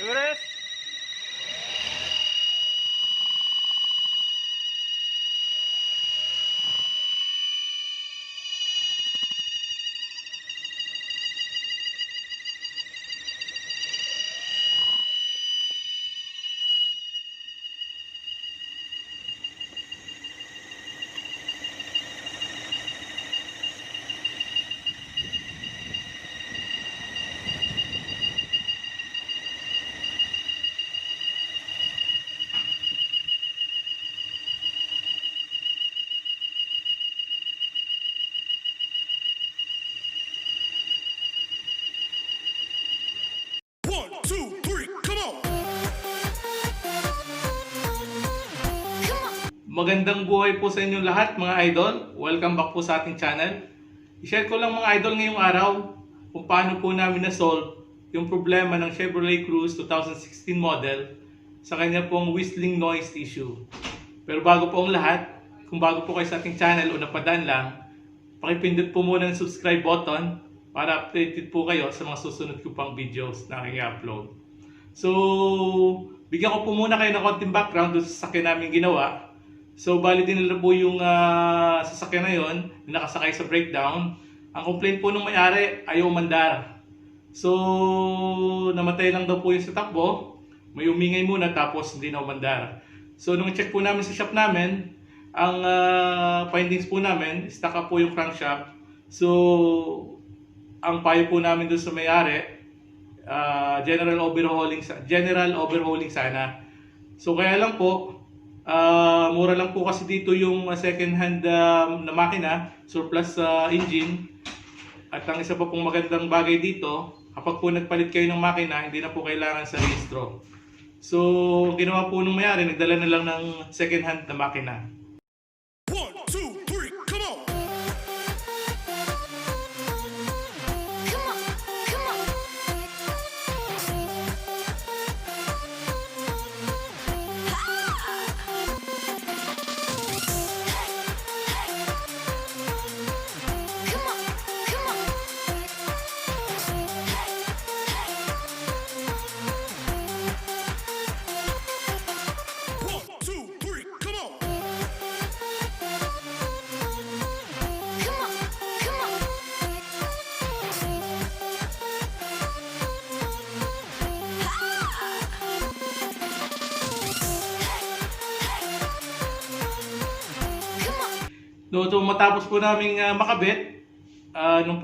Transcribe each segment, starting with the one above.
Dures. Magandang buhay po sa inyong lahat mga idol. Welcome back po sa ating channel. I-share ko lang mga idol ngayong araw kung paano po namin na-solve yung problema ng Chevrolet Cruze 2016 model sa kanya pong whistling noise issue. Pero bago po ang lahat, kung bago po kayo sa ating channel o napadaan lang, pakipindot po muna ng subscribe button para updated po kayo sa mga susunod ko pang videos na aking upload. So, bigyan ko po muna kayo ng konting background doon sa sasakyan namin ginawa. So, bali dinala po yung sasakyan na yun, na nakasakay sa breakdown. Ang complaint po nung may-ari, ayaw umandar. So, namatay lang daw po yung sa takbo. May umingay muna tapos hindi na umandar. So, nung check po namin sa shop namin, ang findings po namin, stuck up po yung crankshaft. So, ang payo po namin doon sa may-ari, general overhauling sana. So, kaya lang po, mura lang po kasi dito yung second hand na makina, surplus engine. At ang isa pa pong magandang bagay dito, kapag po nagpalit kayo ng makina, hindi na po kailangan sa rehistro. So, ginawa po nung mayari, nagdala na lang ng second hand na makina. No, matapos po namin makabit, nung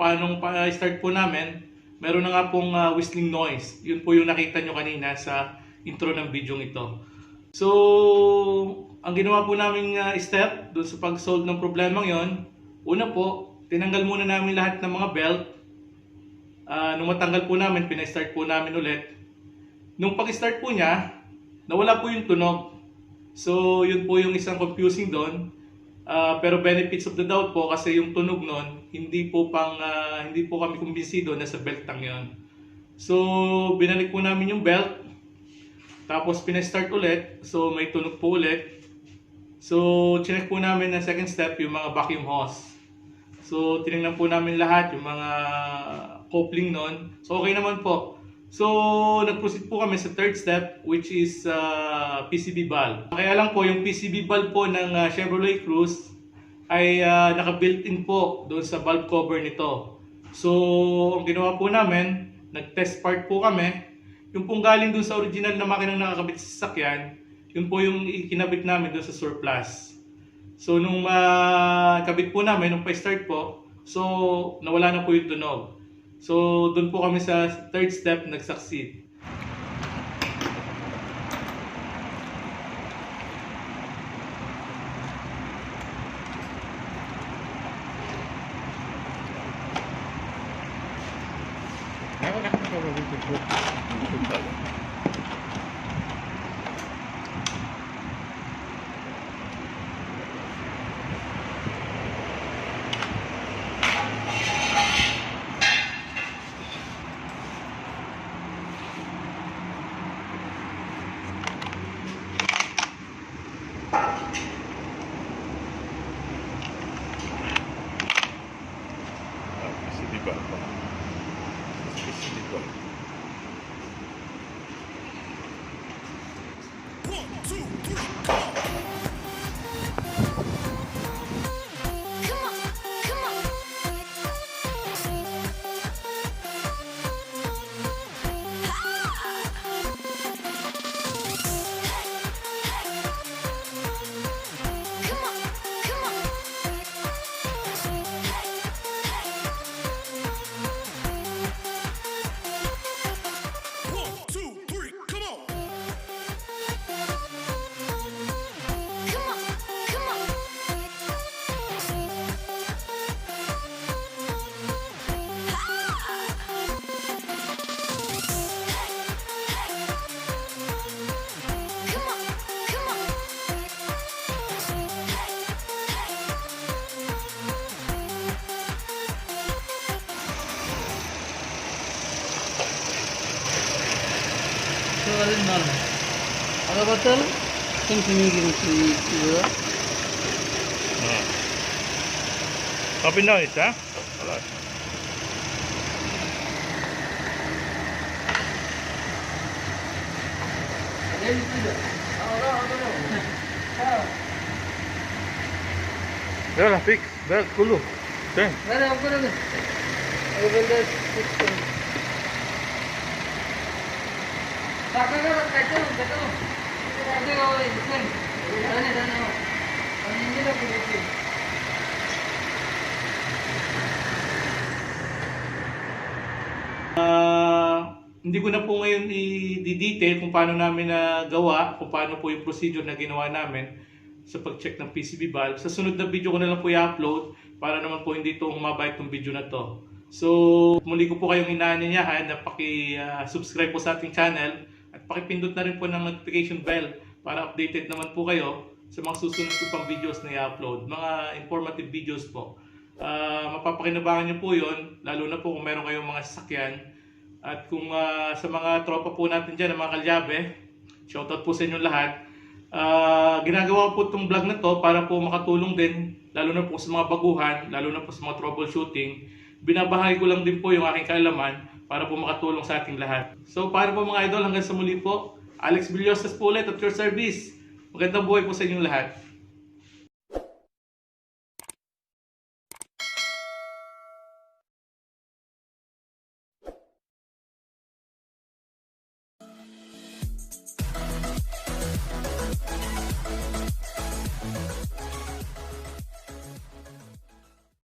start po namin, meron na nga pong whistling noise. Yun po yung nakita nyo kanina sa intro ng video ito. So, ang ginawa po namin step doon sa pag-solve ng problemang yon, una po, tinanggal muna namin lahat ng mga belt. Nung matanggal po namin, pinastart po namin ulit. Nung pag-start po niya, nawala po yung tunog. So, yun po yung isang confusing doon. Pero benefits of the doubt po kasi yung tunog nun, hindi po kami kumbinsido na sa belt lang yun. So, binalik po namin yung belt. Tapos, pinastart ulit. So, may tunog po ulit. So, chinek po namin na second step yung mga vacuum hose. So, tinignan po namin lahat yung mga coupling nun. So, okay naman po. So, nag-proceed po kami sa third step which is PCB valve. Kaya lang po yung PCB valve po ng Chevrolet Cruze ay naka-built-in po doon sa valve cover nito. So, ang ginawa po namin, nag-test part po kami. Yung pong galing doon sa original na makinang nakakabit sa sasakyan, yun po yung ikinabit namin doon sa surplus. So, nung kabit po namin, nung pa-start po, so nawala na po yung tunog. So, doon po kami sa third step nag-succeed. So, alin na lang. Aga batal, yung pinigil ko. Open now it, ha? Alright. Yala, fix. Belt, kulo. Ten. Mana ako na. Aga batal, system. Saka ka, kaito, kaito. Kaito, system. Dane. Ang hindi na pinigil. Hindi ko na po ngayon i-detail kung paano namin nagawa, kung paano po yung procedure na ginawa namin sa pag-check ng PCB valve. Sa sunod na video ko na lang po i-upload para naman po hindi ito humaba itong video na to. So, muli ko po kayong inaanyayahan na paki-subscribe po sa ating channel at pakipindot na rin po ng notification bell para updated naman po kayo sa mga susunod ko pang videos na i-upload. Mga informative videos po. Mapapakinabangan nyo po yun, lalo na po kung meron kayong mga sasakyan. At kung sa mga tropa po natin dyan, mga kalyabe, shoutout po sa inyo lahat. Ginagawa po itong vlog na to para po makatulong din, lalo na po sa mga baguhan, lalo na po sa mga troubleshooting. Binabahagi ko lang din po yung aking kaalaman para po makatulong sa ating lahat. So paano po mga idol, hanggang sa muli po, Alex Villosas po ulit at your service. Magandang buhay po sa inyong lahat.